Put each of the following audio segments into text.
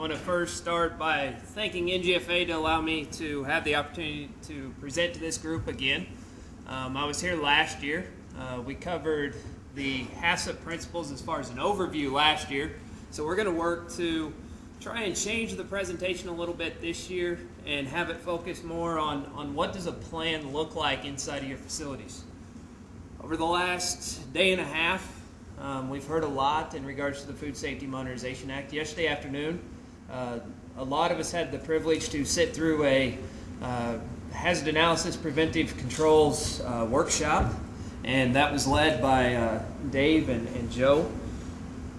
want to first start by thanking NGFA to allow me to have the opportunity to present to this group again. I was here last year. We covered the HACCP principles as far as an overview last year. So we're going to work to try and change the presentation a little bit this year and have it focus more on what does a plan look like inside of your facilities. Over the last day and a half, we've heard a lot in regards to the Food Safety Modernization Act. Yesterday afternoon, a lot of us had the privilege to sit through a hazard analysis preventive controls workshop, and that was led by Dave and Joe.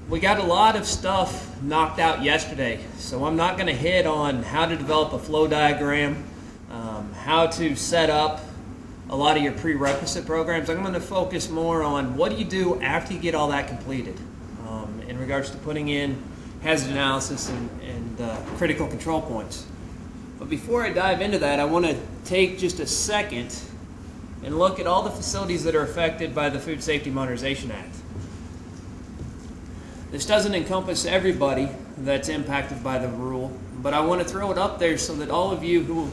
We got a lot of stuff knocked out yesterday, so I'm not going to hit on how to develop a flow diagram, how to set up a lot of your prerequisite programs. I'm going to focus more on what do you do after you get all that completed in regards to putting in hazard analysis and critical control points. But before I dive into that, I want to take just a second and look at all the facilities that are affected by the Food Safety Modernization Act. This doesn't encompass everybody that's impacted by the rule, but I want to throw it up there so that all of you who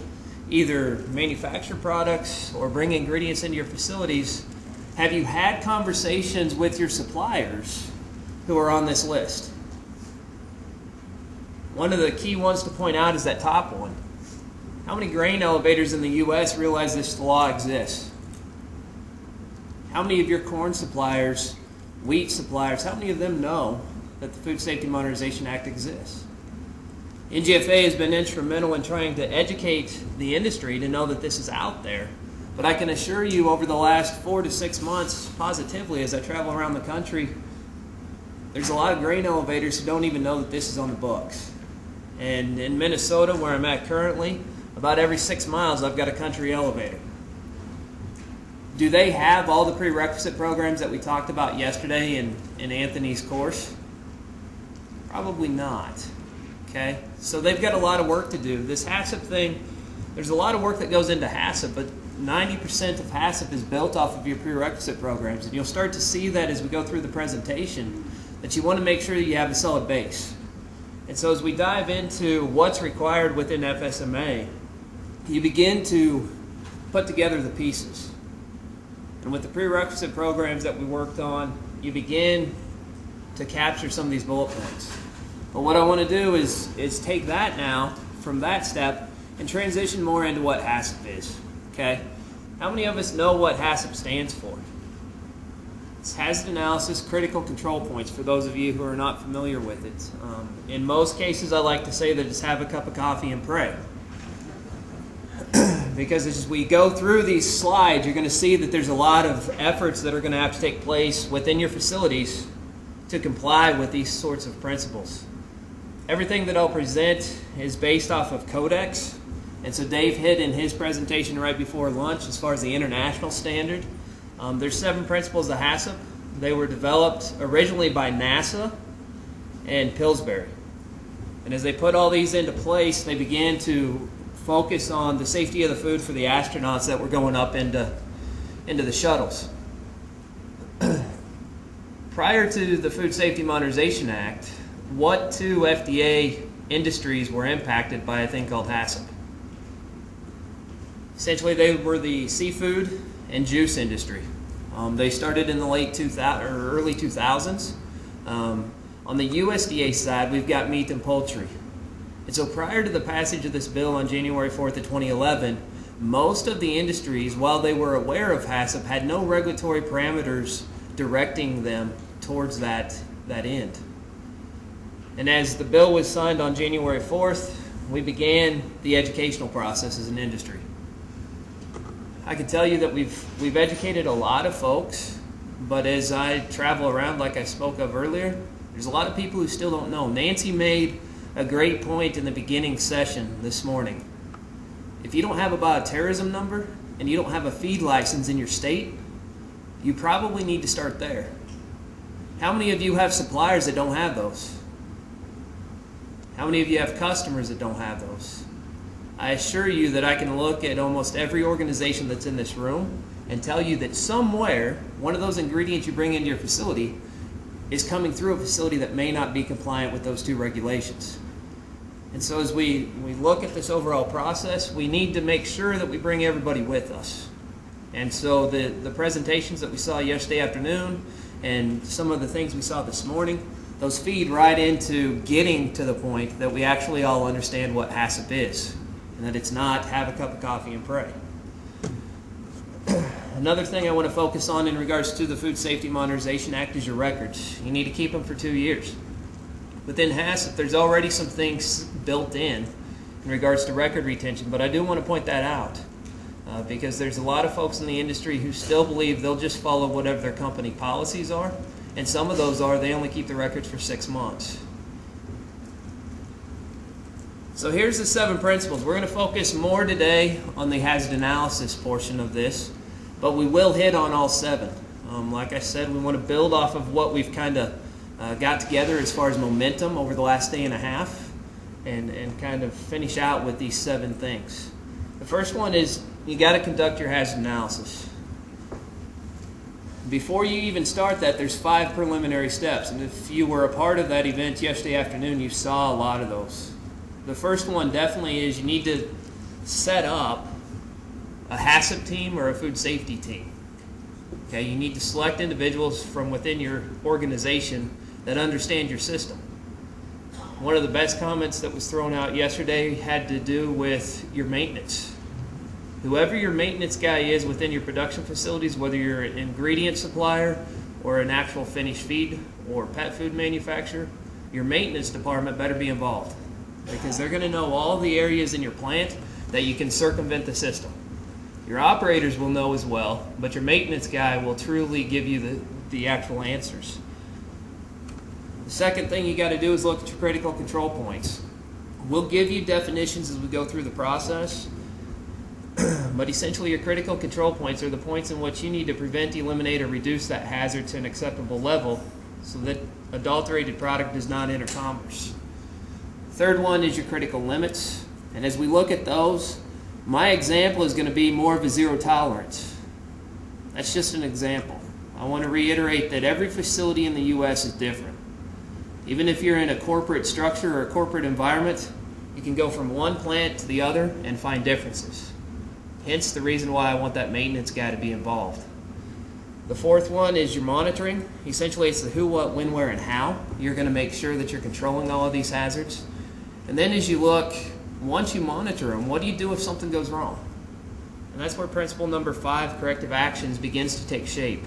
either manufacture products or bring ingredients into your facilities, have you had conversations with your suppliers who are on this list? One of the key ones to point out is that top one. How many grain elevators in the U.S. realize this law exists? How many of your corn suppliers, wheat suppliers, how many of them know that the Food Safety Modernization Act exists? NGFA has been instrumental in trying to educate the industry to know that this is out there. But I can assure you over the last 4 to 6 months, positively, as I travel around the country, there's a lot of grain elevators who don't even know that this is on the books. And in Minnesota, where I'm at currently, about every 6 miles I've got a country elevator. Do they have all the prerequisite programs that we talked about yesterday in Anthony's course? Probably not. Okay? So they've got a lot of work to do. This HACCP thing, there's a lot of work that goes into HACCP, but 90% of HACCP is built off of your prerequisite programs. And you'll start to see that as we go through the presentation, that you want to make sure that you have a solid base. And so as we dive into what's required within FSMA, you begin to put together the pieces. And with the prerequisite programs that we worked on, you begin to capture some of these bullet points. But what I want to do is take that now, from that step, and transition more into what HACCP is. Okay? How many of us know what HACCP stands for? It's Hazard Analysis Critical Control Points, for those of you who are not familiar with it. In most cases, I like to say that it's have a cup of coffee and pray. Because as we go through these slides, you're going to see that there's a lot of efforts that are going to have to take place within your facilities to comply with these sorts of principles. Everything that I'll present is based off of Codex, and so Dave hit in his presentation right before lunch as far as the international standard. There's 7 principles of HACCP. They were developed originally by NASA and Pillsbury. And as they put all these into place, they began to focus on the safety of the food for the astronauts that were going up into the shuttles. Prior to the Food Safety Modernization Act, what 2 FDA industries were impacted by a thing called HACCP? Essentially, they were the seafood and juice industry. They started in the late 2000 or early 2000s. On the USDA side, we've got meat and poultry. And so prior to the passage of this bill on January 4th of 2011, most of the industries, while they were aware of HACCP, had no regulatory parameters directing them towards that end. And as the bill was signed on January 4th, we began the educational process as an industry. I can tell you that we've educated a lot of folks, but as I travel around, like I spoke of earlier, there's a lot of people who still don't know. Nancy made a great point in the beginning session this morning. If you don't have a bioterrorism number and you don't have a feed license in your state, you probably need to start there. How many of you have suppliers that don't have those? How many of you have customers that don't have those? I assure you that I can look at almost every organization that's in this room and tell you that somewhere, one of those ingredients you bring into your facility is coming through a facility that may not be compliant with those two regulations. And so as we look at this overall process, we need to make sure that we bring everybody with us. And so the presentations that we saw yesterday afternoon and some of the things we saw this morning, those feed right into getting to the point that we actually all understand what HACCP is, and that it's not have a cup of coffee and pray. Another thing I want to focus on in regards to the Food Safety Modernization Act is your records. You need to keep them for 2 years. Within HACCP, there's already some things built in regards to record retention, but I do want to point that out because there's a lot of folks in the industry who still believe they'll just follow whatever their company policies are, and some of those are they only keep the records for 6 months. So here's the 7 principles. We're going to focus more today on the hazard analysis portion of this, but we will hit on all 7. Like I said, we want to build off of what we've kind of got together as far as momentum over the last day and a half and kind of finish out with these 7 things. The first one is you got to conduct your hazard analysis. Before you even start that, there's 5 preliminary steps, and if you were a part of that event yesterday afternoon, you saw a lot of those. The first one definitely is you need to set up a HACCP team or a food safety team. Okay, you need to select individuals from within your organization that understand your system. One of the best comments that was thrown out yesterday had to do with your maintenance. Whoever your maintenance guy is within your production facilities, whether you're an ingredient supplier or an actual finished feed or pet food manufacturer, your maintenance department better be involved because they're going to know all the areas in your plant that you can circumvent the system. Your operators will know as well, but your maintenance guy will truly give you the actual answers. The second thing you got to do is look at your critical control points. We'll give you definitions as we go through the process, but essentially your critical control points are the points in which you need to prevent, eliminate, or reduce that hazard to an acceptable level so that adulterated product does not enter commerce. Third one is your critical limits, and as we look at those, my example is going to be more of a zero tolerance. That's just an example. I want to reiterate that every facility in the U.S. is different. Even if you're in a corporate structure or a corporate environment, you can go from one plant to the other and find differences. Hence the reason why I want that maintenance guy to be involved. The fourth one is your monitoring. Essentially it's the who, what, when, where, and how. You're going to make sure that you're controlling all of these hazards. And then as you look, once you monitor them, what do you do if something goes wrong? And that's where principle number 5, corrective actions, begins to take shape.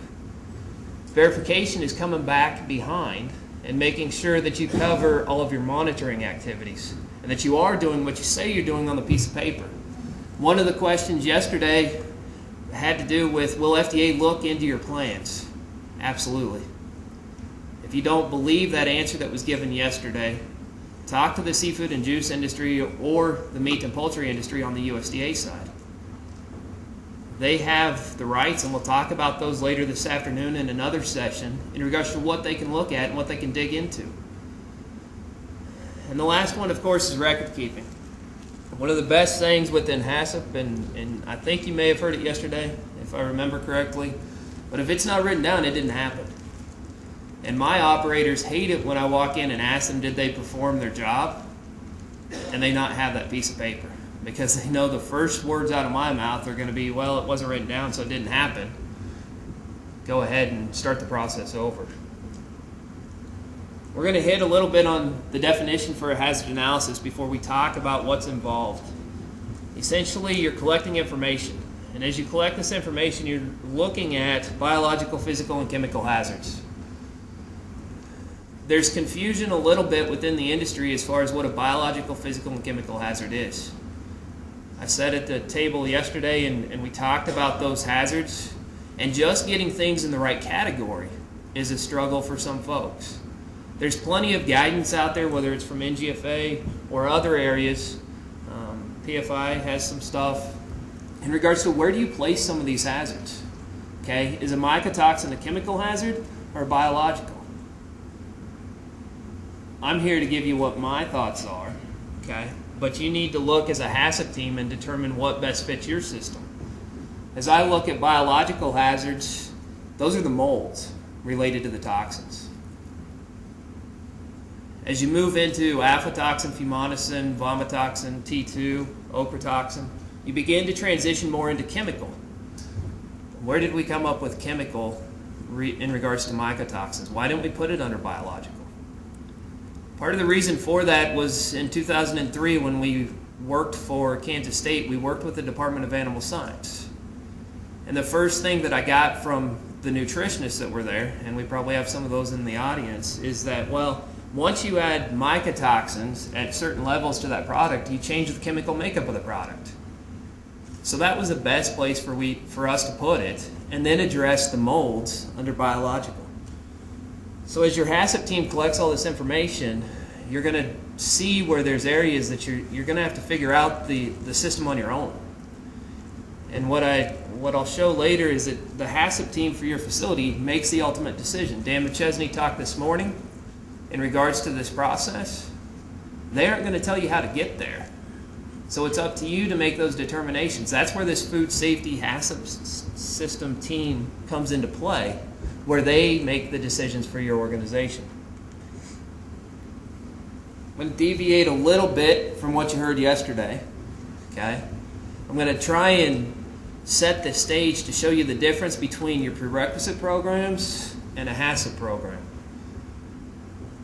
Verification is coming back behind and making sure that you cover all of your monitoring activities and that you are doing what you say you're doing on the piece of paper. One of the questions yesterday had to do with, will FDA look into your plans? Absolutely. If you don't believe that answer that was given yesterday, talk to the seafood and juice industry or the meat and poultry industry on the USDA side. They have the rights, and we'll talk about those later this afternoon in another session in regards to what they can look at and what they can dig into. And the last one, of course, is record keeping. One of the best things within HACCP, and I think you may have heard it yesterday, if I remember correctly, but if it's not written down, it didn't happen. And my operators hate it when I walk in and ask them, did they perform their job? And they not have that piece of paper. Because they know the first words out of my mouth are going to be, well, it wasn't written down, so it didn't happen. Go ahead and start the process over. We're going to hit a little bit on the definition for a hazard analysis before we talk about what's involved. Essentially, you're collecting information. And as you collect this information, you're looking at biological, physical, and chemical hazards. There's confusion a little bit within the industry as far as what a biological, physical, and chemical hazard is. I sat at the table yesterday and we talked about those hazards, and just getting things in the right category is a struggle for some folks. There's plenty of guidance out there, whether it's from NGFA or other areas. PFI has some stuff in regards to where do you place some of these hazards. Okay, is a mycotoxin a chemical hazard or a biological? I'm here to give you what my thoughts are, okay? But you need to look as a HACCP team and determine what best fits your system. As I look at biological hazards, those are the molds related to the toxins. As you move into aflatoxin, fumonisin, vomitoxin, T2, ochratoxin, you begin to transition more into chemical. Where did we come up with chemical in regards to mycotoxins? Why didn't we put it under biological? Part of the reason for that was in 2003 when we worked for Kansas State, we worked with the Department of Animal Science. And the first thing that I got from the nutritionists that were there, and we probably have some of those in the audience, is that, well, once you add mycotoxins at certain levels to that product, you change the chemical makeup of the product. So that was the best place for us to put it, and then address the molds under biological. So as your HACCP team collects all this information, you're going to see where there's areas that you're going to have to figure out the system on your own. And what I'll show later is that the HACCP team for your facility makes the ultimate decision. Dan McChesney talked this morning in regards to this process. They aren't going to tell you how to get there. So it's up to you to make those determinations. That's where this food safety HACCP system team comes into play, where they make the decisions for your organization. I'm going to deviate a little bit from what you heard yesterday. Okay? I'm going to try and set the stage to show you the difference between your prerequisite programs and a HACCP program.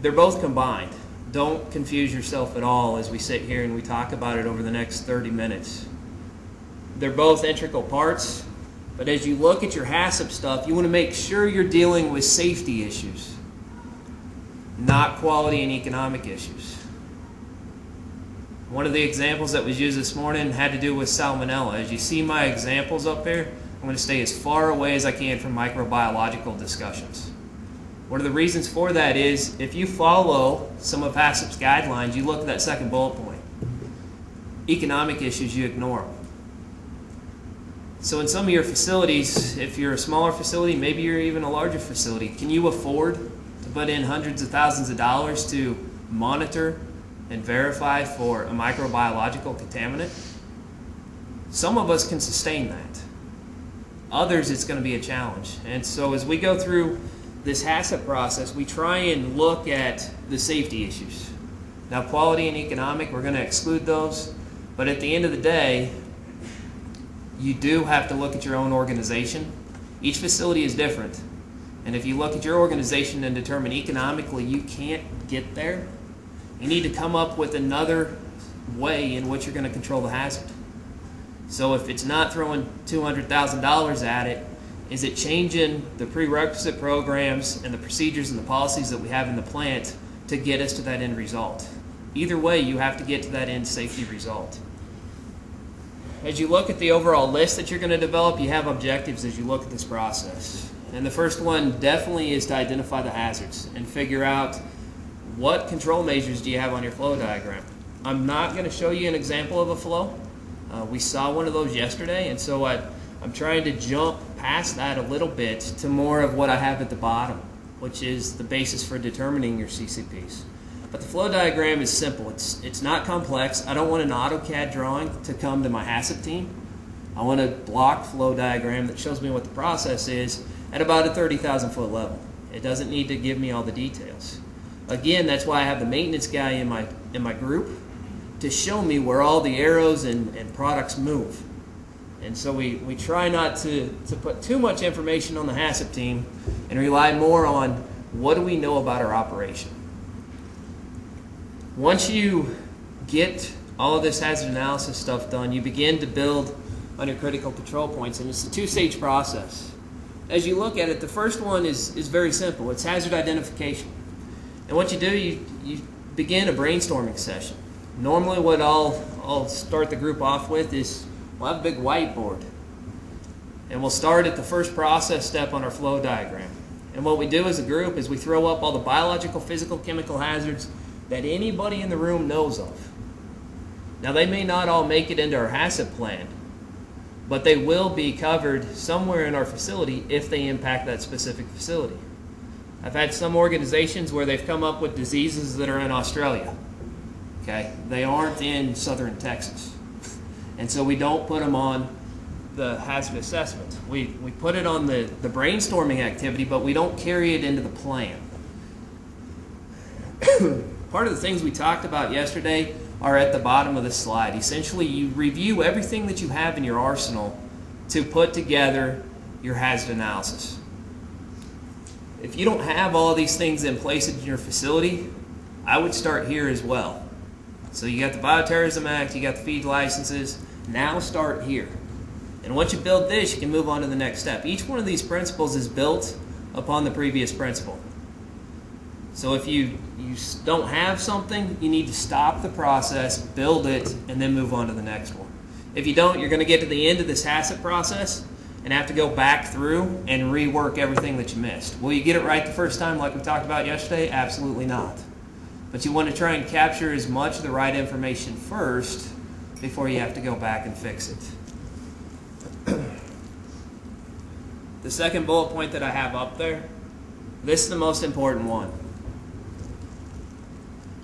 They're both combined. Don't confuse yourself at all as we sit here and we talk about it over the next 30 minutes. They're both integral parts, but as you look at your HACCP stuff, you want to make sure you're dealing with safety issues, not quality and economic issues. One of the examples that was used this morning had to do with salmonella. As you see my examples up there, I'm going to stay as far away as I can from microbiological discussions. One of the reasons for that is if you follow some of HACCP's guidelines, you look at that second bullet point. Economic issues, you ignore them. So in some of your facilities, if you're a smaller facility, maybe you're even a larger facility, can you afford to put in hundreds of thousands of dollars to monitor and verify for a microbiological contaminant? Some of us can sustain that. Others, it's going to be a challenge. And so as we go through this HACCP process, we try and look at the safety issues. Now, quality and economic, we're going to exclude those, but at the end of the day, you do have to look at your own organization. Each facility is different, and if you look at your organization and determine economically you can't get there, you need to come up with another way in which you're going to control the hazard. So if it's not throwing $200,000 at it, is it changing the prerequisite programs and the procedures and the policies that we have in the plant to get us to that end result? Either way, you have to get to that end safety result. As you look at the overall list that you're going to develop, you have objectives as you look at this process. And the first one definitely is to identify the hazards and figure out what control measures do you have on your flow diagram. I'm not going to show you an example of a flow. We saw one of those yesterday, and so I'm trying to jump past that a little bit to more of what I have at the bottom, which is the basis for determining your CCPs. But the flow diagram is simple. It's not complex. I don't want an AutoCAD drawing to come to my HACCP team. I want a block flow diagram that shows me what the process is at about a 30,000 foot level. It doesn't need to give me all the details. Again, that's why I have the maintenance guy in my group to show me where all the arrows and products move. And so we try not to put too much information on the HACCP team and rely more on what do we know about our operation. Once you get all of this hazard analysis stuff done, you begin to build on your critical control points, and it's a two-stage process. As you look at it, the first one is very simple. It's hazard identification. And what you do, you begin a brainstorming session. Normally what I'll start the group off with is we'll have a big whiteboard, and we'll start at the first process step on our flow diagram. And what we do as a group is we throw up all the biological, physical, chemical hazards that anybody in the room knows of. Now, they may not all make it into our HACCP plan, but they will be covered somewhere in our facility if they impact that specific facility. I've had some organizations where they've come up with diseases that are in Australia. Okay? They aren't in southern Texas. And so we don't put them on the hazard assessment. We put it on the brainstorming activity, but we don't carry it into the plan. part of the things we talked about yesterday are at the bottom of the slide. Essentially, you review everything that you have in your arsenal to put together your hazard analysis. If you don't have all these things in place in your facility, I would start here as well. So you got the Bioterrorism Act, you got the feed licenses, now start here. And once you build this, you can move on to the next step. Each one of these principles is built upon the previous principle. So if you don't have something, you need to stop the process, build it, and then move on to the next one. If you don't, you're going to get to the end of this HACCP process and have to go back through and rework everything that you missed. Will you get it right the first time like we talked about yesterday? Absolutely not. But you want to try and capture as much of the right information first before you have to go back and fix it. The second bullet point that I have up there, this is the most important one.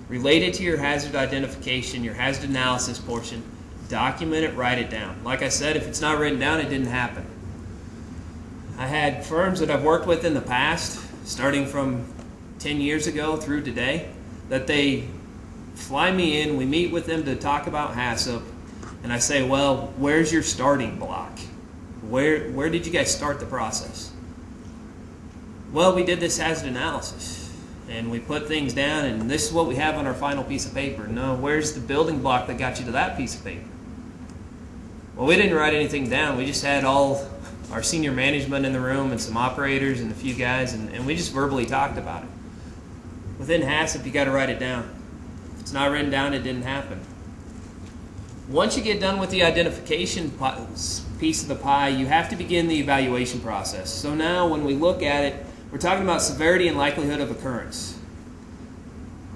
Related to your hazard identification, your hazard analysis portion, document it, write it down. Like I said, if it's not written down, it didn't happen. I had firms that I've worked with in the past, starting from 10 years ago through today, that they fly me in, we meet with them to talk about HACCP, and I say, well, where's your starting block? Where did you guys start the process? Well, we did this hazard analysis, and we put things down, and this is what we have on our final piece of paper. No, where's the building block that got you to that piece of paper? Well, we didn't write anything down. We just had all our senior management in the room and some operators and a few guys, and we just verbally talked about it. Within HACCP, you got to write it down. If it's not written down, it didn't happen. Once you get done with the identification piece of the pie, you have to begin the evaluation process. So now when we look at it, we're talking about severity and likelihood of occurrence.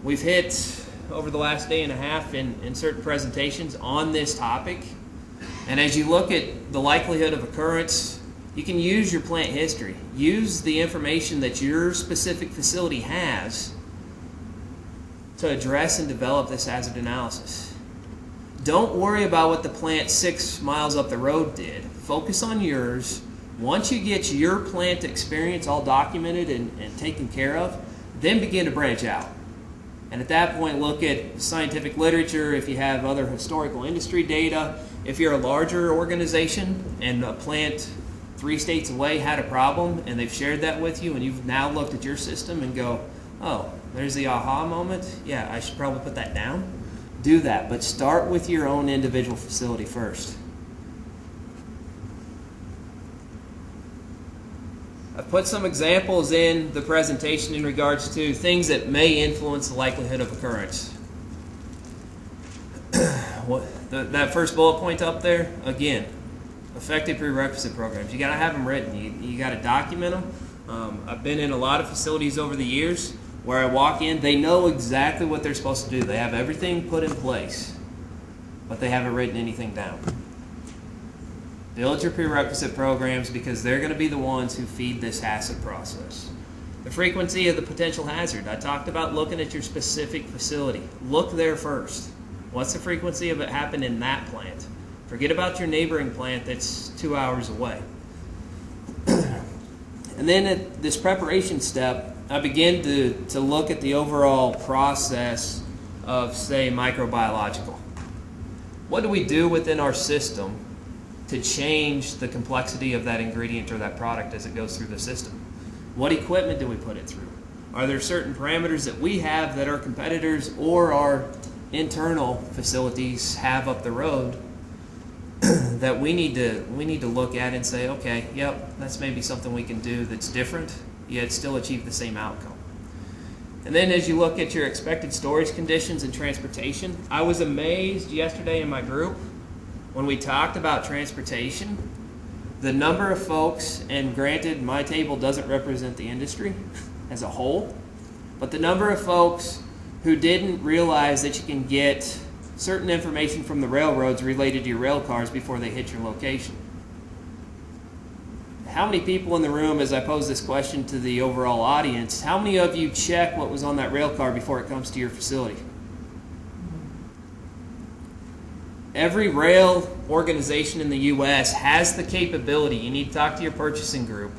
We've hit, over the last day and a half in certain presentations on this topic. And as you look at the likelihood of occurrence, you can use your plant history. Use the information that your specific facility has to address and develop this hazard analysis. Don't worry about what the plant 6 miles up the road did. Focus on yours. Once you get your plant experience all documented and taken care of, then begin to branch out. And at that point, look at scientific literature, if you have other historical industry data. If you're a larger organization and a plant 3 states away had a problem and they've shared that with you and you've now looked at your system and go, oh, there's the aha moment. Yeah, I should probably put that down. Do that, but start with your own individual facility first. I've put some examples in the presentation in regards to things that may influence the likelihood of occurrence. That first bullet point up there, again, effective prerequisite programs. You got to have them written. You got to document them. I've been in a lot of facilities over the years where I walk in, they know exactly what they're supposed to do. They have everything put in place, but they haven't written anything down. Build your prerequisite programs because they're going to be the ones who feed this HACCP process. The frequency of the potential hazard. I talked about looking at your specific facility. Look there first. What's the frequency of it happen in that plant? Forget about your neighboring plant that's 2 hours away. And then at this preparation step, I begin to look at the overall process of, say, microbiological. What do we do within our system to change the complexity of that ingredient or that product as it goes through the system? What equipment do we put it through? Are there certain parameters that we have that our competitors or our internal facilities have up the road that we need to look at and say, okay, yep, that's maybe something we can do that's different, yet still achieve the same outcome. And then as you look at your expected storage conditions and transportation, I was amazed yesterday in my group when we talked about transportation, the number of folks, and granted my table doesn't represent the industry as a whole, but the number of folks who didn't realize that you can get certain information from the railroads related to your rail cars before they hit your location. How many people in the room, as I pose this question to the overall audience, how many of you check what was on that rail car before it comes to your facility? Every rail organization in the U.S. has the capability. You need to talk to your purchasing group.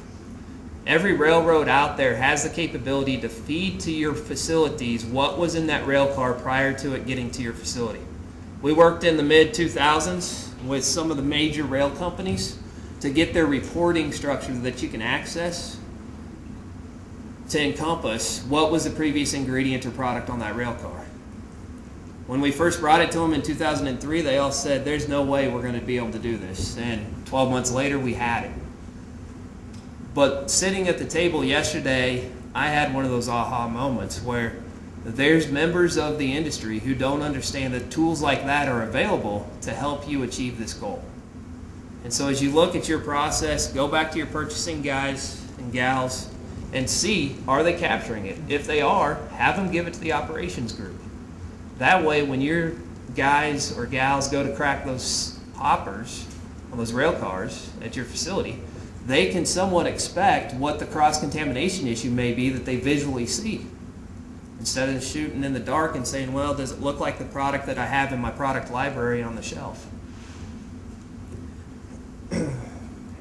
Every railroad out there has the capability to feed to your facilities what was in that rail car prior to it getting to your facility. We worked in the mid-2000s with some of the major rail companies to get their reporting structure that you can access to encompass what was the previous ingredient or product on that rail car. When we first brought it to them in 2003, they all said, there's no way we're going to be able to do this. And 12 months later, we had it. But sitting at the table yesterday, I had one of those aha moments where there's members of the industry who don't understand that tools like that are available to help you achieve this goal. And so as you look at your process, go back to your purchasing guys and gals and see, are they capturing it? If they are, have them give it to the operations group. That way, when your guys or gals go to crack those hoppers on those rail cars at your facility, they can somewhat expect what the cross-contamination issue may be that they visually see. Instead of shooting in the dark and saying, well, does it look like the product that I have in my product library on the shelf?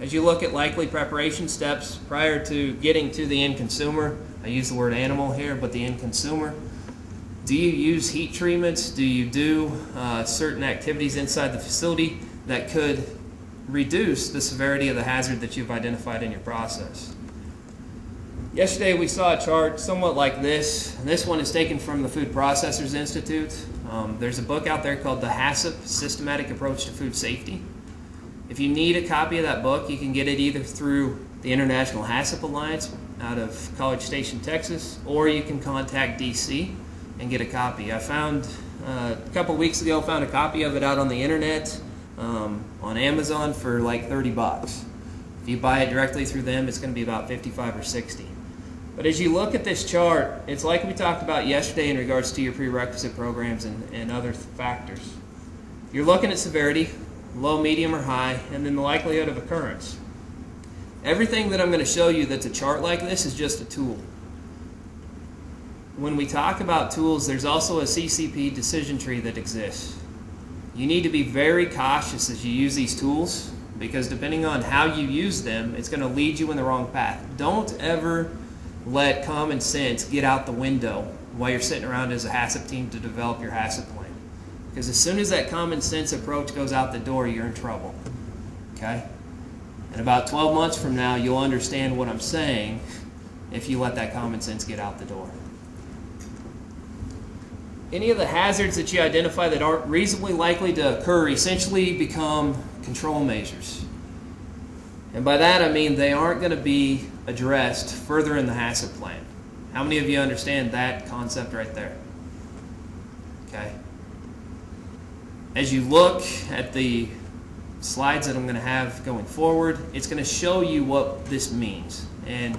As you look at likely preparation steps prior to getting to the end consumer, I use the word animal here, but the end consumer, do you use heat treatments? Do you do certain activities inside the facility that could reduce the severity of the hazard that you've identified in your process? Yesterday we saw a chart somewhat like this, and this one is taken from the Food Processors Institute. There's a book out there called the HACCP, Systematic Approach to Food Safety. If you need a copy of that book, you can get it either through the International HACCP Alliance out of College Station, Texas, or you can contact DC and get a copy. I found, a couple weeks ago, found a copy of it out on the internet on Amazon for like 30 bucks. If you buy it directly through them, it's going to be about 55 or 60. But as you look at this chart, it's like we talked about yesterday in regards to your prerequisite programs and other factors. You're looking at severity, low, medium, or high, and then the likelihood of occurrence. Everything that I'm going to show you that's a chart like this is just a tool. When we talk about tools, there's also a CCP decision tree that exists. You need to be very cautious as you use these tools, because depending on how you use them, it's going to lead you in the wrong path. Don't ever let common sense get out the window while you're sitting around as a HACCP team to develop your HACCP plan. Because as soon as that common sense approach goes out the door, you're in trouble. Okay? And about 12 months from now, you'll understand what I'm saying if you let that common sense get out the door. Any of the hazards that you identify that aren't reasonably likely to occur essentially become control measures. And by that I mean they aren't going to be addressed further in the HACCP plan. How many of you understand that concept right there? Okay. As you look at the slides that I'm going to have going forward, it's going to show you what this means. And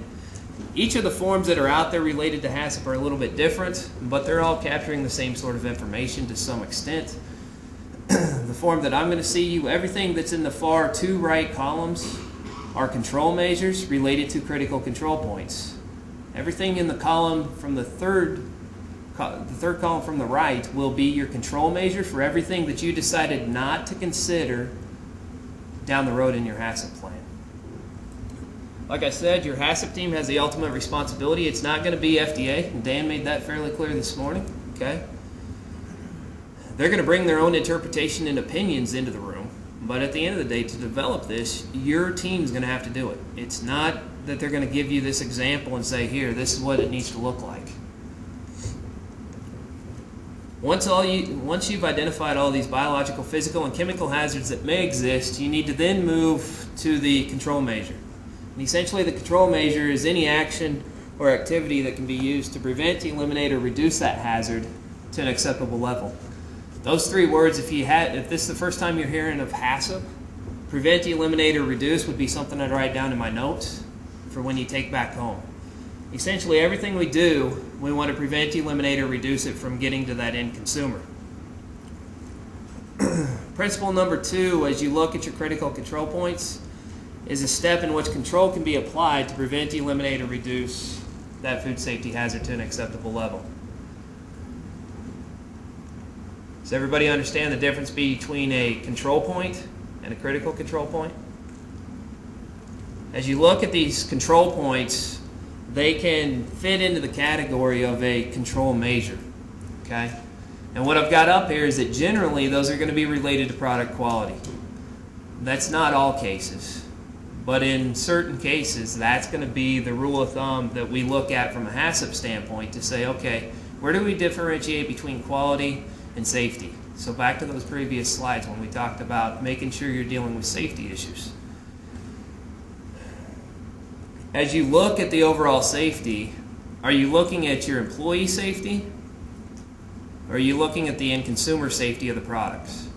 each of the forms that are out there related to HACCP are a little bit different, but they're all capturing the same sort of information to some extent. The form that I'm going to see you, everything that's in the far two right columns are control measures related to critical control points. Everything in the column from the third column from the right will be your control measure for everything that you decided not to consider down the road in your HACCP plan. Like I said, your HACCP team has the ultimate responsibility. It's not going to be FDA, and Dan made that fairly clear this morning. Okay? They're going to bring their own interpretation and opinions into the room, but at the end of the day, to develop this, your team's going to have to do it. It's not that they're going to give you this example and say, here, this is what it needs to look like. Once you've identified all these biological, physical, and chemical hazards that may exist, you need to then move to the control measure. And essentially, the control measure is any action or activity that can be used to prevent, eliminate, or reduce that hazard to an acceptable level. Those three words, if this is the first time you're hearing of HACCP, prevent, eliminate, or reduce would be something I'd write down in my notes for when you take back home. Essentially, everything we do, we want to prevent, eliminate, or reduce it from getting to that end consumer. Principle number 2, as you look at your critical control points, is a step in which control can be applied to prevent, eliminate, or reduce that food safety hazard to an acceptable level. Does everybody understand the difference between a control point and a critical control point? As you look at these control points, they can fit into the category of a control measure, okay? And what I've got up here is that generally those are going to be related to product quality. That's not all cases, but in certain cases, that's going to be the rule of thumb that we look at from a HACCP standpoint to say, okay, where do we differentiate between quality and safety? So back to those previous slides when we talked about making sure you're dealing with safety issues. As you look at the overall safety, are you looking at your employee safety? Or are you looking at the end consumer safety of the products?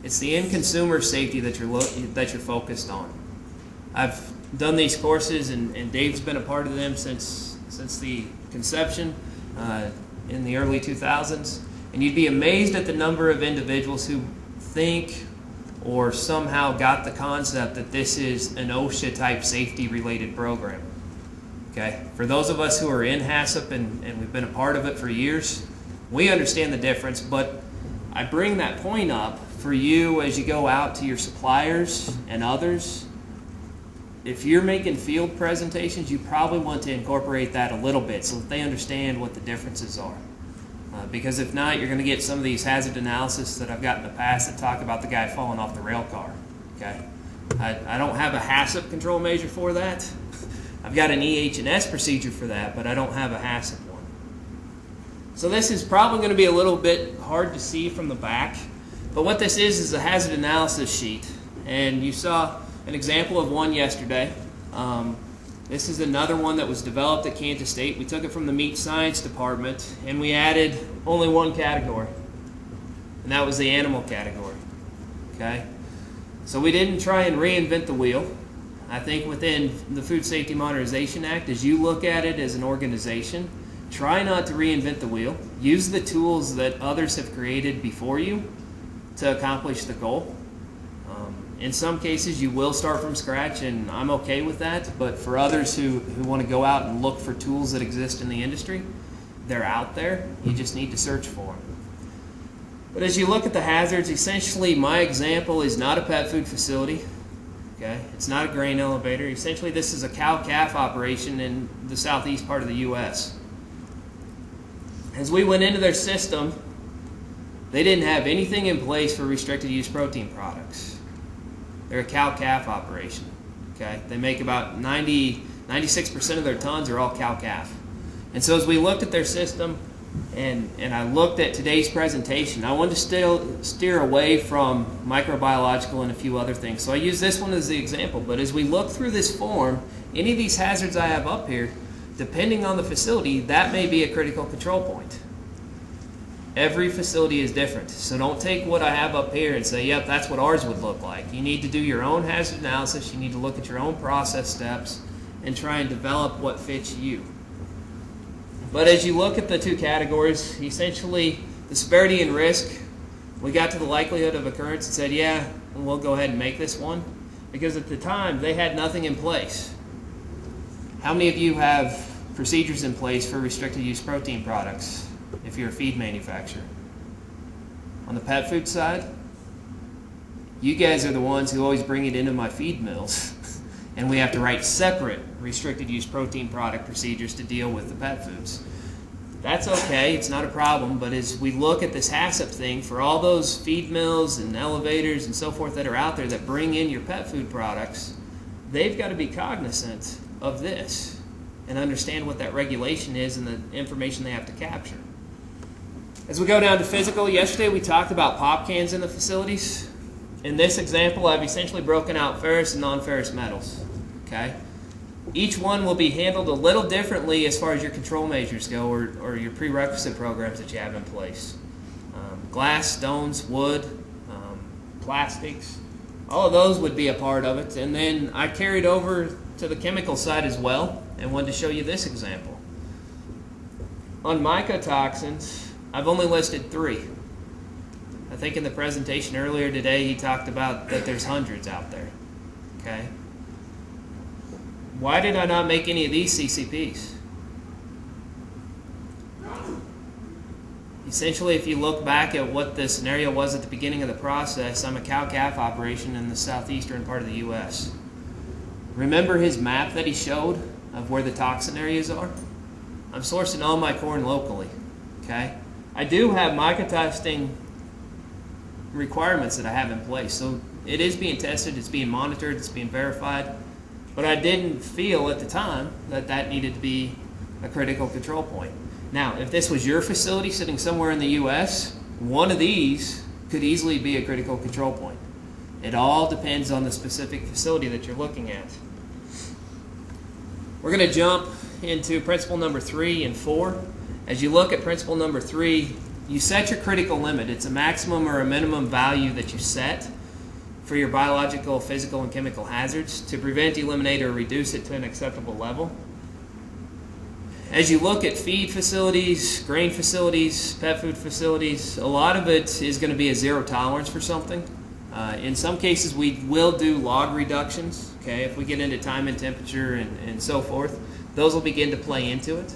It's the end consumer safety that you're focused on. I've done these courses, and Dave's been a part of them since the conception in the early 2000s. And you'd be amazed at the number of individuals who think or somehow got the concept that this is an OSHA type safety related program. Okay? For those of us who are in HACCP and we've been a part of it for years, we understand the difference, but I bring that point up for you as you go out to your suppliers and others. If you're making field presentations, you probably want to incorporate that a little bit so that they understand what the differences are. Because if not, you're going to get some of these hazard analysis that I've got in the past that talk about the guy falling off the rail car. Okay, I don't have a HACCP control measure for that. I've got an EH&S procedure for that, but I don't have a HACCP one. So this is probably going to be a little bit hard to see from the back, but what this is a hazard analysis sheet, and you saw an example of one yesterday. This is another one that was developed at Kansas State. We took it from the meat science department and we added only one category, and that was the animal category. Okay, so we didn't try and reinvent the wheel. I think within the Food Safety Modernization Act, as you look at it as an organization, try not to reinvent the wheel. Use the tools that others have created before you to accomplish the goal. In some cases, you will start from scratch, and I'm okay with that. But for others who want to go out and look for tools that exist in the industry, they're out there. You just need to search for them. But as you look at the hazards, essentially my example is not a pet food facility. Okay, it's not a grain elevator. Essentially, this is a cow-calf operation in the southeast part of the U.S. As we went into their system, they didn't have anything in place for restricted use protein products. They're a cow-calf operation. Okay, they make about 96% of their tons are all cow-calf. And so as we looked at their system, and I looked at today's presentation, I wanted to steer away from microbiological and a few other things. So I use this one as the example. But as we look through this form, any of these hazards I have up here, depending on the facility, that may be a critical control point. Every facility is different, so don't take what I have up here and say, yep, that's what ours would look like. You need to do your own hazard analysis, you need to look at your own process steps, and try and develop what fits you. But as you look at the two categories, essentially the severity and risk, we got to the likelihood of occurrence and said, yeah, we'll go ahead and make this one. Because at the time, they had nothing in place. How many of you have procedures in place for restricted use protein products? If you're a feed manufacturer. On the pet food side, you guys are the ones who always bring it into my feed mills, and we have to write separate restricted use protein product procedures to deal with the pet foods. That's okay, it's not a problem, but as we look at this HACCP thing, for all those feed mills and elevators and so forth that are out there that bring in your pet food products, they've got to be cognizant of this and understand what that regulation is and the information they have to capture. As we go down to physical, yesterday we talked about pop cans in the facilities. In this example, I've essentially broken out ferrous and non-ferrous metals. Okay? Each one will be handled a little differently as far as your control measures go, or your prerequisite programs that you have in place. Glass, stones, wood, plastics, all of those would be a part of it. And then I carried over to the chemical side as well and wanted to show you this example. On mycotoxins, I've only listed 3. I think in the presentation earlier today he talked about that there's hundreds out there. Okay? Why did I not make any of these CCPs? Essentially, if you look back at what the scenario was at the beginning of the process, I'm a cow-calf operation in the southeastern part of the U.S. Remember his map that he showed of where the toxin areas are? I'm sourcing all my corn locally, okay? I do have mycotesting requirements that I have in place, so it is being tested, it's being monitored, it's being verified, but I didn't feel at the time that that needed to be a critical control point. Now, if this was your facility sitting somewhere in the U.S., one of these could easily be a critical control point. It all depends on the specific facility that you're looking at. We're going to jump into principle number 3 and 4. As you look at principle number 3, you set your critical limit. It's a maximum or a minimum value that you set for your biological, physical, and chemical hazards to prevent, eliminate, or reduce it to an acceptable level. As you look at feed facilities, grain facilities, pet food facilities, a lot of it is going to be a zero tolerance for something. In some cases, we will do log reductions. Okay, if we get into time and temperature and so forth, those will begin to play into it.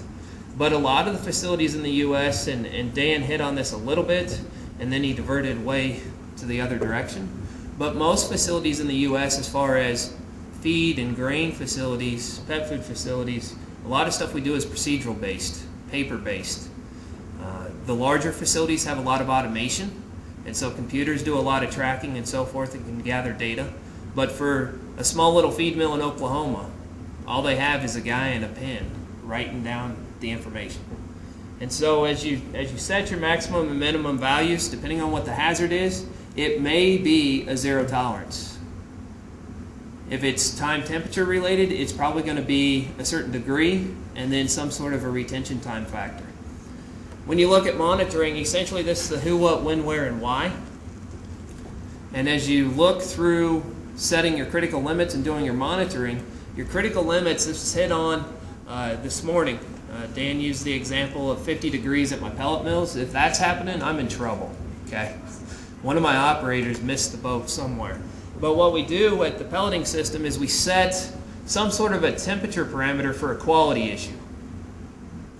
But a lot of the facilities in the U.S., and Dan hit on this a little bit, and then he diverted away to the other direction. But most facilities in the U.S., as far as feed and grain facilities, pet food facilities, a lot of stuff we do is procedural based, paper based. The larger facilities have a lot of automation, and so computers do a lot of tracking and so forth and can gather data. But for a small little feed mill in Oklahoma, all they have is a guy and a pen writing down the information. And so as you set your maximum and minimum values, depending on what the hazard is, it may be a zero tolerance. If it's time temperature related, it's probably going to be a certain degree and then some sort of a retention time factor. When you look at monitoring, essentially this is the who, what, when, where, and why. And as you look through setting your critical limits and doing your monitoring, your critical limits, this was hit on this morning. Dan used the example of 50 degrees at my pellet mills. If that's happening, I'm in trouble. Okay, one of my operators missed the boat somewhere. But what we do at the pelleting system is we set some sort of a temperature parameter for a quality issue.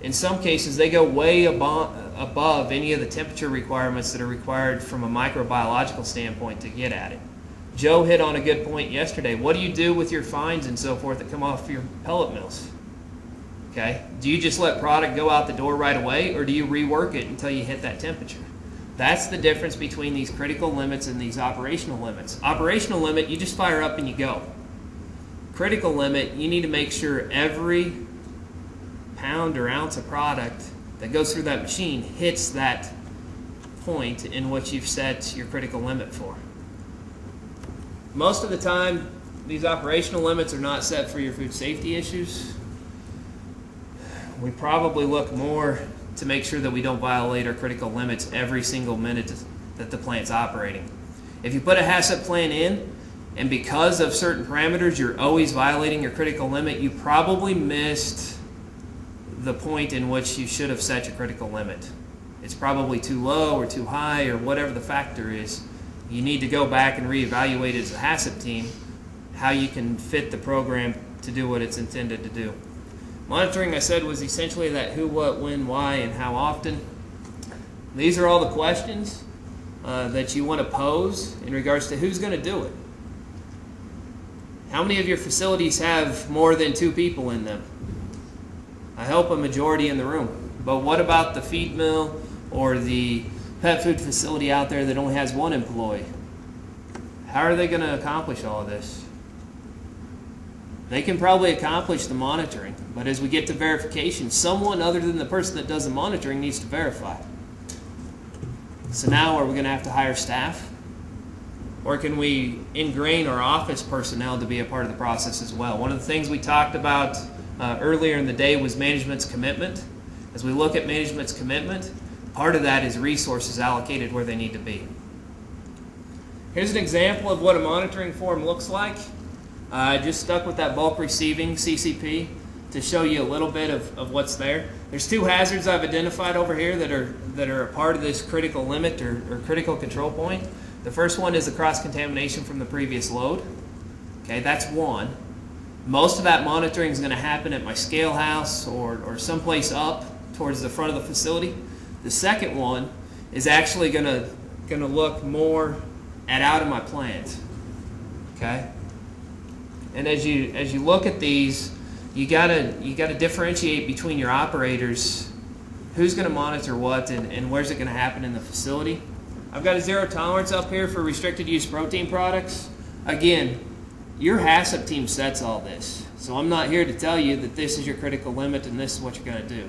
In some cases, they go way above any of the temperature requirements that are required from a microbiological standpoint to get at it. Joe hit on a good point yesterday. What do you do with your fines and so forth that come off your pellet mills? Okay, do you just let product go out the door right away, or do you rework it until you hit that temperature? That's the difference between these critical limits and these operational limits. Operational limit, you just fire up and you go. Critical limit, you need to make sure every pound or ounce of product that goes through that machine hits that point in which you've set your critical limit for. Most of the time, these operational limits are not set for your food safety issues. We probably look more to make sure that we don't violate our critical limits every single minute that the plant's operating. If you put a HACCP plan in, and because of certain parameters you're always violating your critical limit, you probably missed the point in which you should have set your critical limit. It's probably too low or too high or whatever the factor is. You need to go back and reevaluate as a HACCP team how you can fit the program to do what it's intended to do. Monitoring, I said, was essentially that who, what, when, why, and how often. These are all the questions that you want to pose in regards to who's going to do it. How many of your facilities have more than 2 people in them? I hope a majority in the room. But what about the feed mill or the pet food facility out there that only has 1 employee? How are they going to accomplish all of this? They can probably accomplish the monitoring, but as we get to verification, someone other than the person that does the monitoring needs to verify. So now are we going to have to hire staff? Or can we ingrain our office personnel to be a part of the process as well? One of the things we talked about earlier in the day was management's commitment. As we look at management's commitment, part of that is resources allocated where they need to be. Here's an example of what a monitoring form looks like. I just stuck with that bulk receiving CCP to show you a little bit of what's there. There's 2 hazards I've identified over here that are a part of this critical limit or critical control point. The first one is the cross-contamination from the previous load. Okay, that's one. Most of that monitoring is going to happen at my scale house or someplace up towards the front of the facility. The second one is actually going to look more at out of my plant. Okay. And as you look at these, you gotta differentiate between your operators, who's going to monitor what, and where's it going to happen in the facility. I've got a zero tolerance up here for restricted use protein products. Again, your HACCP team sets all this, so I'm not here to tell you that this is your critical limit and this is what you're going to do.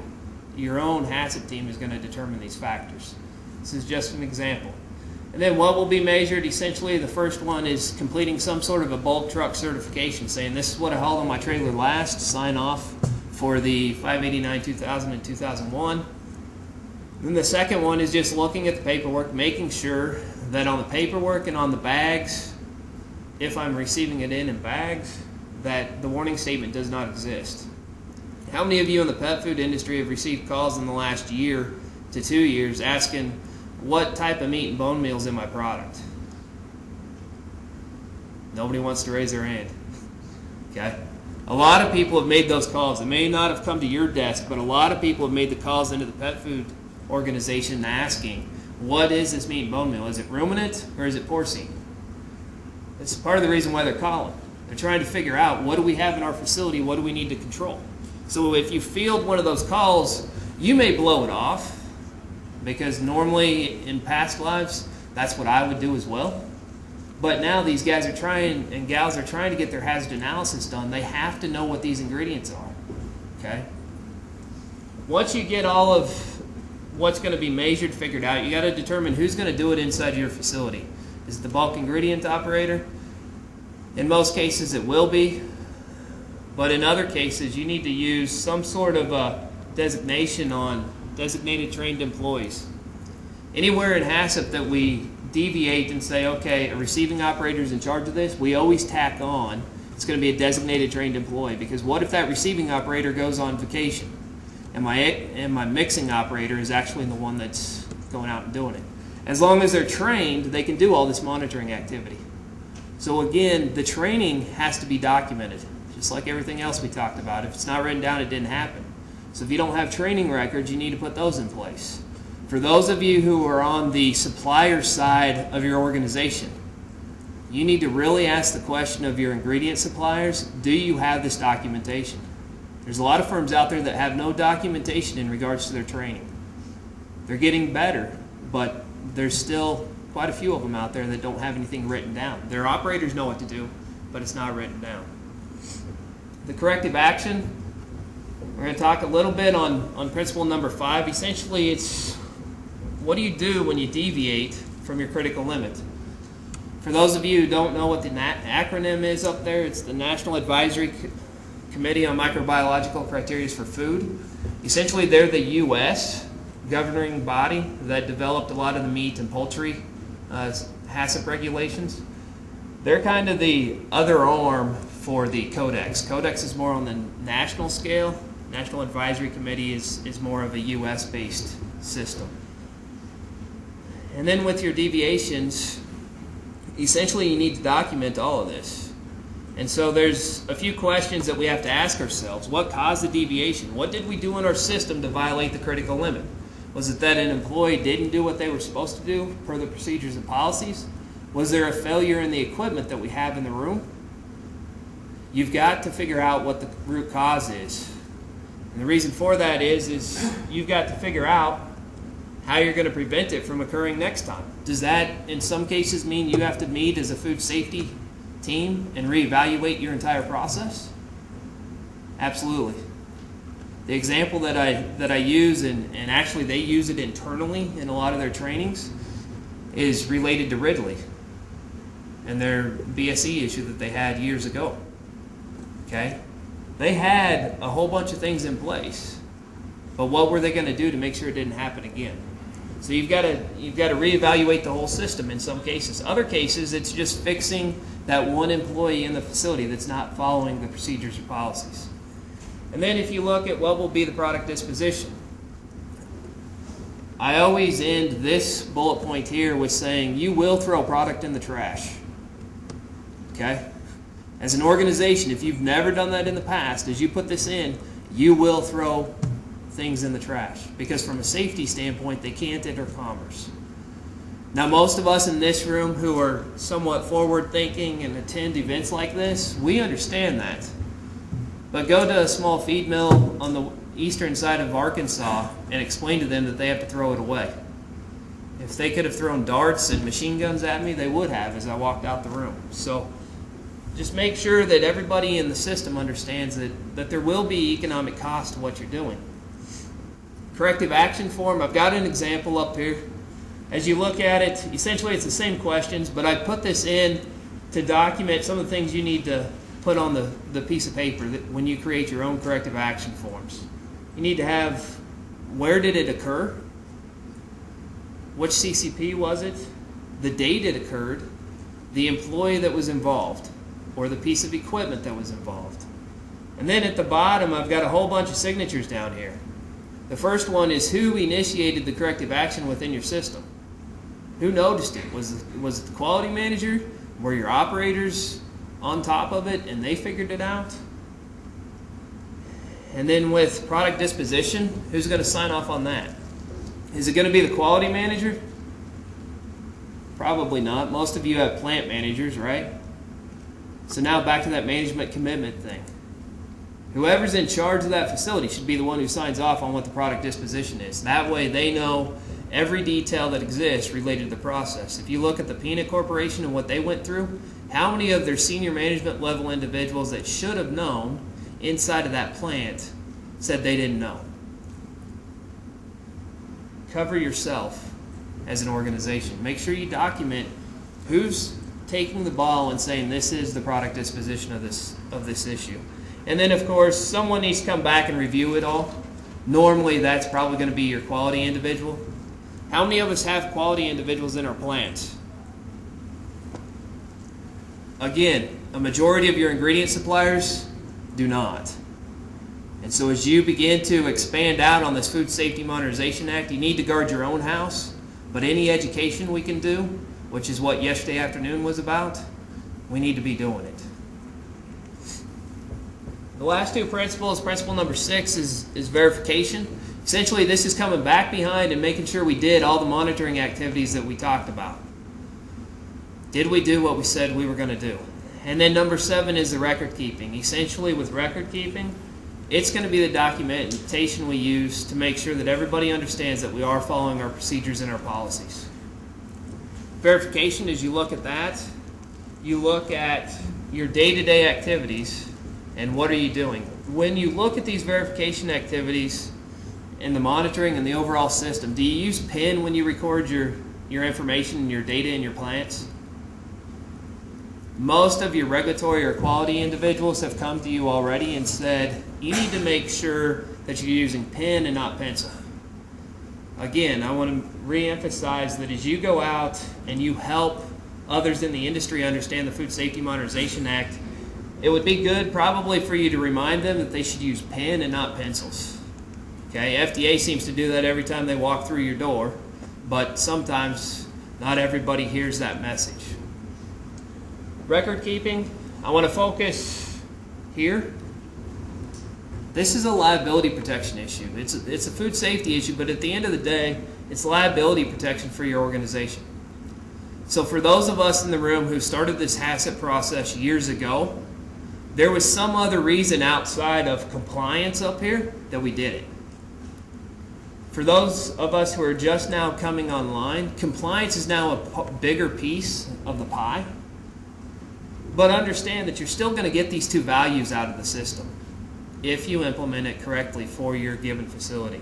Your own HACCP team is going to determine these factors. This is just an example. And then what will be measured, essentially the first one is completing some sort of a bulk truck certification, saying this is what I hauled on my trailer last, sign off for the 589, 2000, and 2001. Then the second one is just looking at the paperwork, making sure that on the paperwork and on the bags, if I'm receiving it in bags, that the warning statement does not exist. How many of you in the pet food industry have received calls in the last year to 2 years asking what type of meat and bone meal is in my product? Nobody wants to raise their hand. Okay? A lot of people have made those calls. It may not have come to your desk, but a lot of people have made the calls into the pet food organization asking, what is this meat and bone meal? Is it ruminant or is it porcine? It's part of the reason why they're calling. They're trying to figure out, what do we have in our facility? What do we need to control? So if you field one of those calls, you may blow it off, because normally in past lives, that's what I would do as well. But now these guys are trying, and gals are trying to get their hazard analysis done. They have to know what these ingredients are. Okay? Once you get all of what's going to be measured, figured out, you got to determine who's going to do it inside your facility. Is it the bulk ingredient operator? In most cases it will be, but in other cases you need to use some sort of a designation on designated trained employees. Anywhere in HACCP that we deviate and say, okay, a receiving operator is in charge of this, we always tack on, it's going to be a designated trained employee, because what if that receiving operator goes on vacation and my mixing operator is actually the one that's going out and doing it? As long as they're trained, they can do all this monitoring activity. So again, the training has to be documented, just like everything else we talked about. If it's not written down, it didn't happen. So if you don't have training records, you need to put those in place. For those of you who are on the supplier side of your organization, you need to really ask the question of your ingredient suppliers, do you have this documentation? There's a lot of firms out there that have no documentation in regards to their training. They're getting better, but there's still quite a few of them out there that don't have anything written down. Their operators know what to do, but it's not written down. The corrective action, we're going to talk a little bit on principle number 5. Essentially, it's what do you do when you deviate from your critical limit? For those of you who don't know what the acronym is up there, it's the National Advisory Committee on Microbiological Criteria for Food. Essentially, they're the U.S. governing body that developed a lot of the meat and poultry HACCP regulations. They're kind of the other arm for the Codex. Codex is more on the national scale. National Advisory Committee is more of a U.S.-based system. And then with your deviations, essentially you need to document all of this. And so there's a few questions that we have to ask ourselves. What caused the deviation? What did we do in our system to violate the critical limit? Was it that an employee didn't do what they were supposed to do per the procedures and policies? Was there a failure in the equipment that we have in the room? You've got to figure out what the root cause is. And the reason for that is you've got to figure out how you're going to prevent it from occurring next time. Does that, in some cases, mean you have to meet as a food safety team and reevaluate your entire process? Absolutely. The example that I use, and actually they use it internally in a lot of their trainings, is related to Ridley and their BSE issue that they had years ago. Okay? They had a whole bunch of things in place, but what were they going to do to make sure it didn't happen again? So you've got to reevaluate the whole system in some cases. Other cases, it's just fixing that one employee in the facility that's not following the procedures or policies. And then if you look at what will be the product disposition, I always end this bullet point here with saying you will throw product in the trash. Okay? As an organization, if you've never done that in the past, as you put this in, you will throw things in the trash, because from a safety standpoint, they can't enter commerce. Now, most of us in this room who are somewhat forward-thinking and attend events like this, we understand that. But go to a small feed mill on the eastern side of Arkansas and explain to them that they have to throw it away. If they could have thrown darts and machine guns at me, they would have as I walked out the room. So just make sure that everybody in the system understands that there will be economic cost to what you're doing. Corrective action form, I've got an example up here. As you look at it, essentially it's the same questions, but I put this in to document some of the things you need to put on the piece of paper that when you create your own corrective action forms. You need to have, where did it occur? Which CCP was it? The date it occurred, the employee that was involved, or the piece of equipment that was involved. And then at the bottom, I've got a whole bunch of signatures down here. The first one is who initiated the corrective action within your system. Who noticed it? Was it the quality manager? Were your operators on top of it and they figured it out? And then with product disposition, who's going to sign off on that? Is it going to be the quality manager? Probably not. Most of you have plant managers, right? So now back to that management commitment thing. Whoever's in charge of that facility should be the one who signs off on what the product disposition is. That way they know every detail that exists related to the process. If you look at the Peanut Corporation and what they went through, how many of their senior management level individuals that should have known inside of that plant said they didn't know? Cover yourself as an organization. Make sure you document who's taking the ball and saying this is the product disposition of this issue. And then of course someone needs to come back and review it all. Normally that's probably going to be your quality individual. How many of us have quality individuals in our plants? Again, a majority of your ingredient suppliers do not. And so as you begin to expand out on this Food Safety Modernization Act, you need to guard your own house. But any education we can do, which is what yesterday afternoon was about, we need to be doing it. The last two principles, principle number 6 is verification. Essentially, this is coming back behind and making sure we did all the monitoring activities that we talked about. Did we do what we said we were going to do? And then number 7 is the record keeping. Essentially, with record keeping, it's going to be the documentation we use to make sure that everybody understands that we are following our procedures and our policies. Verification, as you look at that, you look at your day-to-day activities and what are you doing. When you look at these verification activities and the monitoring and the overall system, do you use PIN when you record your information and your data in your plants? Most of your regulatory or quality individuals have come to you already and said, you need to make sure that you're using pen and not pencil. Again, I want to re-emphasize that as you go out and you help others in the industry understand the Food Safety Modernization Act, it would be good probably for you to remind them that they should use pen and not pencils. Okay, FDA seems to do that every time they walk through your door, but sometimes not everybody hears that message. Record keeping, I want to focus here. This is a liability protection issue. It's a food safety issue, but at the end of the day, it's liability protection for your organization. So for those of us in the room who started this HACCP process years ago, there was some other reason outside of compliance up here that we did it. For those of us who are just now coming online, compliance is now a bigger piece of the pie. But understand that you're still going to get these two values out of the system if you implement it correctly for your given facility.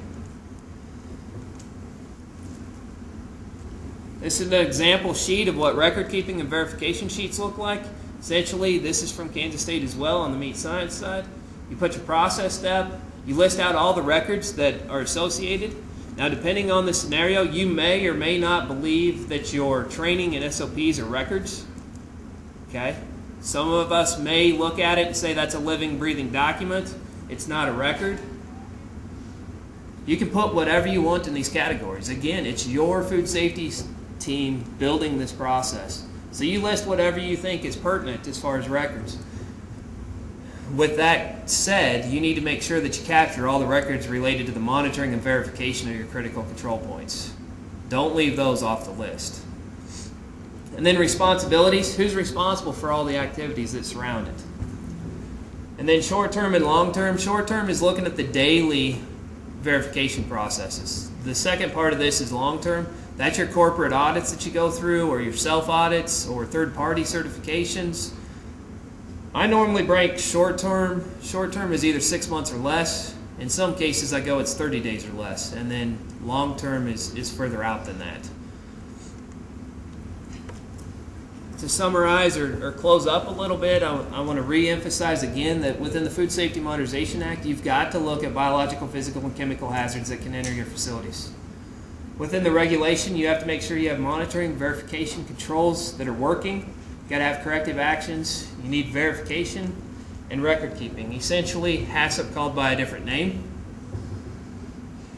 This is an example sheet of what record keeping and verification sheets look like. Essentially, this is from Kansas State as well on the meat science side. You put your process step, you list out all the records that are associated. Now, depending on the scenario, you may or may not believe that your training and SOPs are records. Okay? Some of us may look at it and say that's a living, breathing document. It's not a record. You can put whatever you want in these categories. Again, it's your food safety team building this process. So you list whatever you think is pertinent as far as records. With that said, you need to make sure that you capture all the records related to the monitoring and verification of your critical control points. Don't leave those off the list. And then responsibilities, who's responsible for all the activities that surround it? And then short-term and long-term. Short-term is looking at the daily verification processes. The second part of this is long-term. That's your corporate audits that you go through, or your self-audits, or third-party certifications. I normally break short-term. Short-term is either 6 months or less. In some cases I go it's 30 days or less. And then long-term is further out than that. To summarize or close up a little bit, I want to re-emphasize again that within the Food Safety Modernization Act, you've got to look at biological, physical, and chemical hazards that can enter your facilities. Within the regulation, you have to make sure you have monitoring, verification, controls that are working. You've got to have corrective actions. You need verification and record keeping. Essentially, HACCP called by a different name.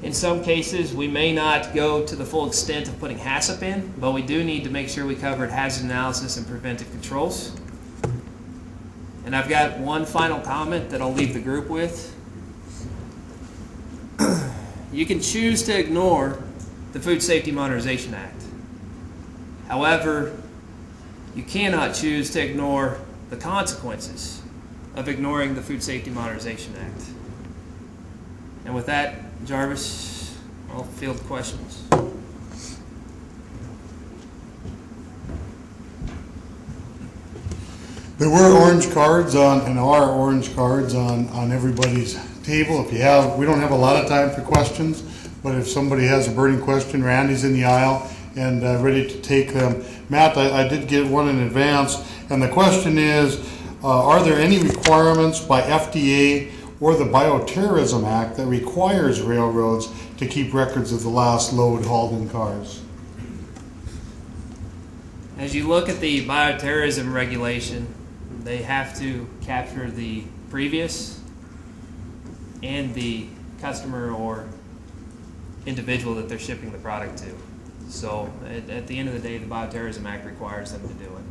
In some cases, we may not go to the full extent of putting HACCP in, but we do need to make sure we covered hazard analysis and preventive controls. And I've got one final comment that I'll leave the group with. You can choose to ignore the Food Safety Modernization Act. However, you cannot choose to ignore the consequences of ignoring the Food Safety Modernization Act. And with that, Jarvis, I'll field questions. There were orange cards on, and are orange cards on everybody's table. If you have, we don't have a lot of time for questions, but if somebody has a burning question, Randy's in the aisle and ready to take them. Matt, I did get one in advance, and the question is, are there any requirements by FDA or the Bioterrorism Act that requires railroads to keep records of the last load hauled in cars? As you look at the bioterrorism regulation, they have to capture the previous and the customer or individual that they're shipping the product to. So at the end of the day, the Bioterrorism Act requires them to do it.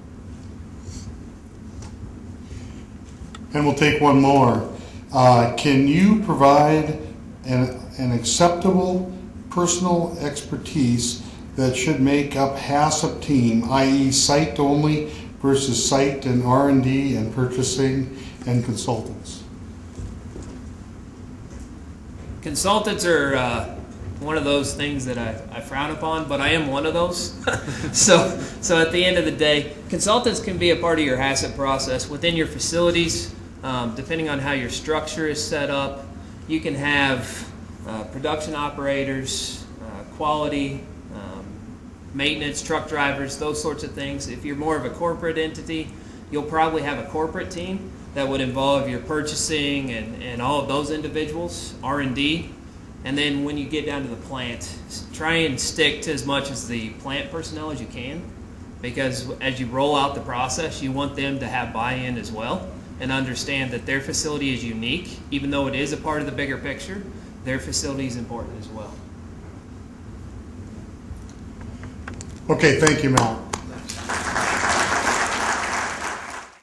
And we'll take one more. Can you provide an acceptable personal expertise that should make up HACCP team, i.e. site only versus site and R&D and purchasing and consultants? Consultants are one of those things that I frown upon, but I am one of those. so at the end of the day, consultants can be a part of your HACCP process within your facilities. Depending on how your structure is set up, you can have production operators, quality, maintenance, truck drivers, those sorts of things. If you're more of a corporate entity, you'll probably have a corporate team that would involve your purchasing and all of those individuals, R&D. And then when you get down to the plant, try and stick to as much as the plant personnel as you can, because as you roll out the process, you want them to have buy-in as well and understand that their facility is unique. Even though it is a part of the bigger picture, their facility is important as well. Okay, thank you, Matt.